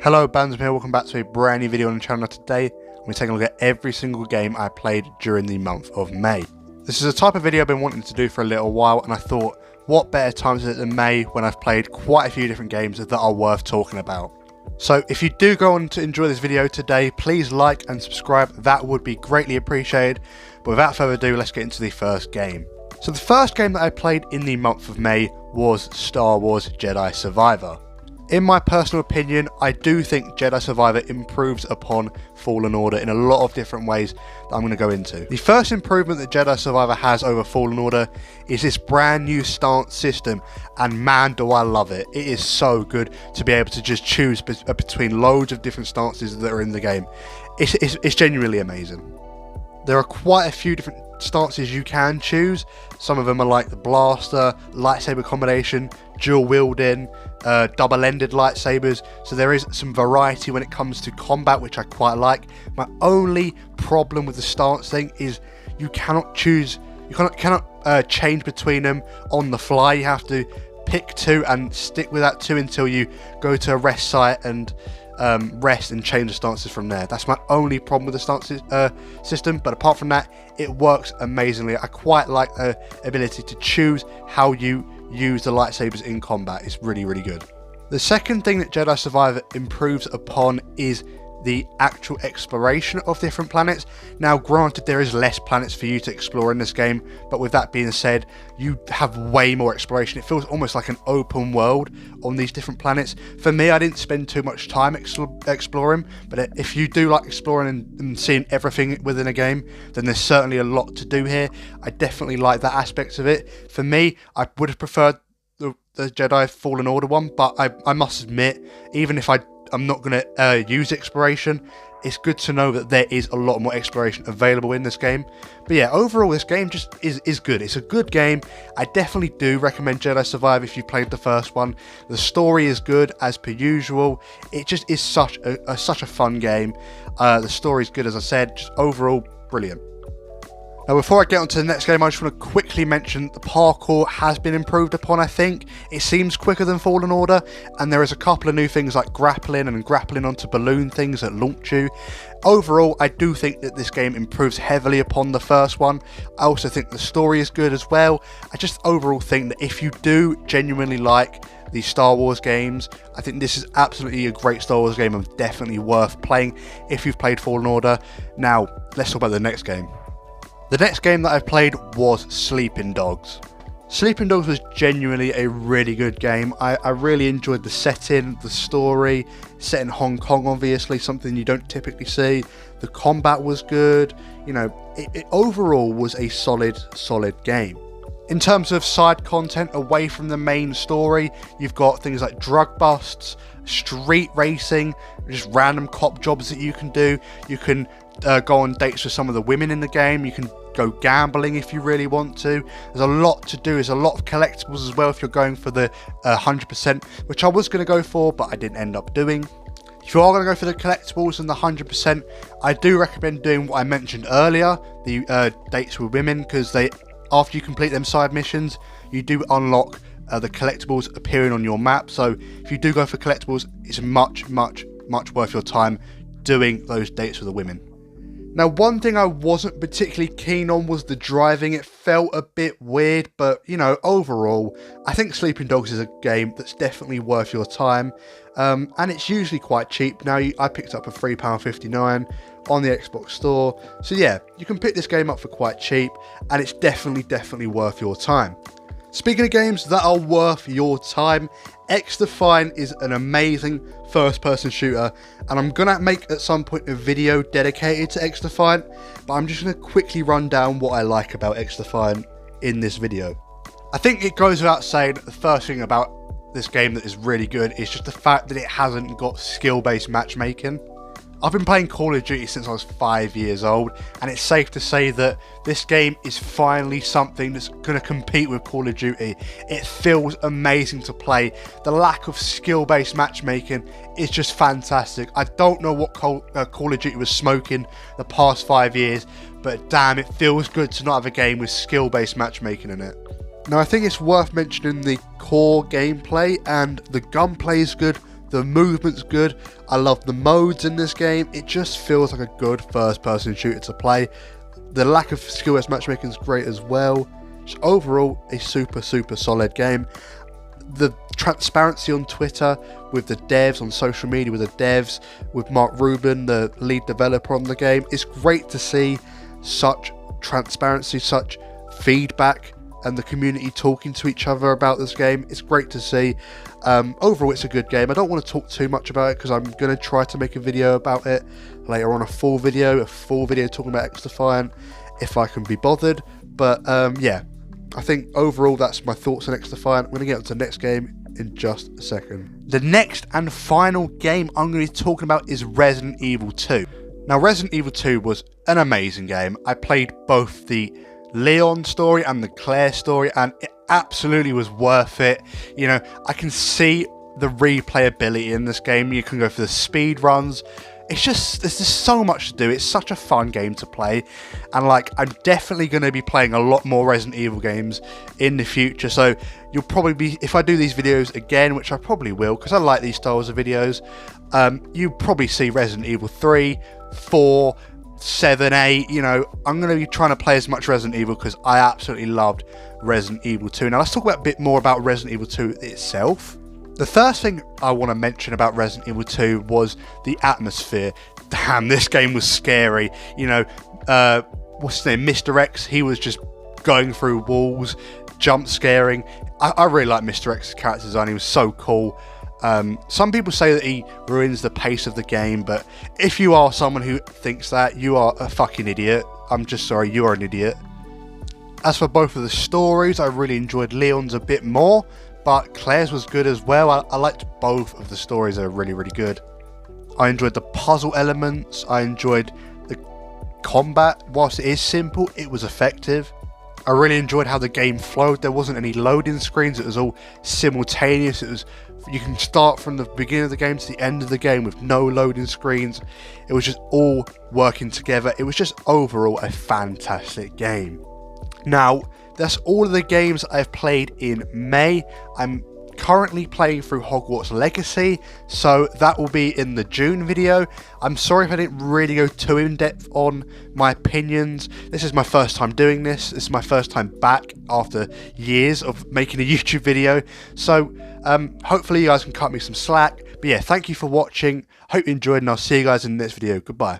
Hello, Bandsman here, welcome back to a brand new video on the channel. Today, we're taking a look at every single game I played during the month of May. This is a type of video I've been wanting to do for a little while, and I thought, what better time is it than May when I've played quite a few different games that are worth talking about. So if you do go on to enjoy this video today, please like and subscribe, that would be greatly appreciated. But without further ado, let's get into the first game. So the first game that I played in the month of May was Star Wars Jedi Survivor. In my personal opinion, I do think Jedi Survivor improves upon Fallen Order in a lot of different ways that I'm going to go into. The first improvement that Jedi Survivor has over Fallen Order is this brand new stance system, and man do I love it. It is so good to be able to just choose between loads of different stances that are in the game. It's genuinely amazing. There are quite a few different stances you can choose. Some of them are like the blaster, lightsaber combination, dual wielding, double-ended lightsabers, so there is some variety when it comes to combat, which I quite like. My only problem with the stance thing is you cannot choose, you cannot change between them on the fly. You have to pick two and stick with that two until you go to a rest site and rest and change the stances from there. That's my only problem with the stance system, but apart from that, it works amazingly. I quite like the ability to choose how you use the lightsabers in combat. It's really, really good. The second thing that Jedi Survivor improves upon is the actual exploration of different planets. Now granted, there is less planets for you to explore in this game, but with that being said, you have way more exploration. It feels almost like an open world on these different planets. For me, I didn't spend too much time exploring, but if you do like exploring and seeing everything within a game, then there's certainly a lot to do here. I definitely like that aspect of it. For me, I would have preferred the Jedi Fallen Order one, but I must admit, even if I'm not going to use exploration, it's good to know that there is a lot more exploration available in this game. But yeah, overall this game just is good. It's a good game. I definitely do recommend Jedi Survivor if you've played the first one. The story is good as per usual. It just is such a fun game. The story is good, as I said. Just overall brilliant. Now before I get on to the next game, I just want to quickly mention the parkour has been improved upon, I think. It seems quicker than Fallen Order, and there is a couple of new things like grappling and grappling onto balloon things that launch you. Overall, I do think that this game improves heavily upon the first one. I also think the story is good as well. I just overall think that if you do genuinely like the Star Wars games, I think this is absolutely a great Star Wars game and definitely worth playing if you've played Fallen Order. Now, let's talk about the next game. The next game that I played was Sleeping Dogs. Sleeping Dogs was genuinely a really good game. I really enjoyed the setting, the story, set in Hong Kong obviously, something you don't typically see. The combat was good, you know, it overall was a solid game. In terms of side content away from the main story, you've got things like drug busts, street racing, just random cop jobs that you can do. You can go on dates with some of the women in the game. You can go gambling if you really want to. There's a lot to do. There's a lot of collectibles as well if you're going for the 100%, which I was going to go for, but I didn't end up doing. If you are going to go for the collectibles and the 100%, I do recommend doing what I mentioned earlier, the dates with women, because after you complete them side missions, you do unlock the collectibles appearing on your map. So if you do go for collectibles, it's much worth your time doing those dates with the women. Now, one thing I wasn't particularly keen on was the driving. It felt a bit weird, but you know, overall, I think Sleeping Dogs is a game that's definitely worth your time, and it's usually quite cheap. Now, I picked it up for £3.59 on the Xbox store, so yeah, you can pick this game up for quite cheap, and it's definitely worth your time. Speaking of games that are worth your time, XDefiant is an amazing first-person shooter, and I'm going to make at some point a video dedicated to XDefiant, but I'm just going to quickly run down what I like about XDefiant in this video. I think it goes without saying that the first thing about this game that is really good is just the fact that it hasn't got skill-based matchmaking. I've been playing Call of Duty since I was 5 years old, and it's safe to say that this game is finally something that's going to compete with Call of Duty. It feels amazing to play. The lack of skill-based matchmaking is just fantastic. I don't know what Call of Duty was smoking the past 5 years, but damn, it feels good to not have a game with skill-based matchmaking in it. Now, I think it's worth mentioning the core gameplay, and the gunplay is good, The movement's good. I love the modes in this game. It just feels like a good first-person shooter to play. The lack of skill-based matchmaking is great as well. Just overall, a super solid game. The transparency on Twitter with the devs, on social media with the devs, with Mark Rubin, the lead developer on the game, it's great to see such transparency, such feedback, and the community talking to each other about this game. It's great to see. Overall, it's a good game. I don't want to talk too much about it because I'm going to try to make a video about it later on, a full video talking about xdefiant if I can be bothered. But yeah, I think overall that's my thoughts on xdefiant. I'm going to get on to the next game in just a second. The next and final game I'm going to be talking about is Resident Evil 2. Now, Resident Evil 2 was an amazing game. I played both the Leon story and the Claire story, and it absolutely was worth it. You know, I can see the replayability in this game. You can go for the speed runs. It's just, there's just so much to do. It's such a fun game to play, and like, I'm definitely going to be playing a lot more Resident Evil games in the future. So you'll probably be, if I do these videos again, which I probably will because I like these styles of videos, you probably see Resident Evil 3, 4, 7, 8, you know, I'm going to be trying to play as much Resident Evil because I absolutely loved Resident Evil 2. Now let's talk about a bit more about Resident Evil 2 itself. The first thing I want to mention about Resident Evil 2 was the atmosphere. Damn, this game was scary. You know, what's his name, Mr. X, he was just going through walls, jump scaring. I really like Mr. X's character design, he was so cool. Some people say that he ruins the pace of the game, but if you are someone who thinks that, you are a fucking idiot. I'm just sorry, you are an idiot. As for both of the stories, I really enjoyed Leon's a bit more, but Claire's was good as well. I liked both of the stories, they're really good. I enjoyed the puzzle elements, I enjoyed the combat. Whilst it is simple, it was effective. I really enjoyed how the game flowed. There wasn't any loading screens, it was all simultaneous. It was, you can start from the beginning of the game to the end of the game with no loading screens. It was just all working together. It was just overall a fantastic game. Now, that's all of the games I've played in May. I'm currently playing through Hogwarts Legacy, so that will be in the June video. I'm sorry if I didn't really go too in depth on my opinions. This is my first time doing this. This is my first time back after years of making a YouTube video. So hopefully you guys can cut me some slack. But yeah, thank you for watching. Hope you enjoyed, and I'll see you guys in the next video. Goodbye.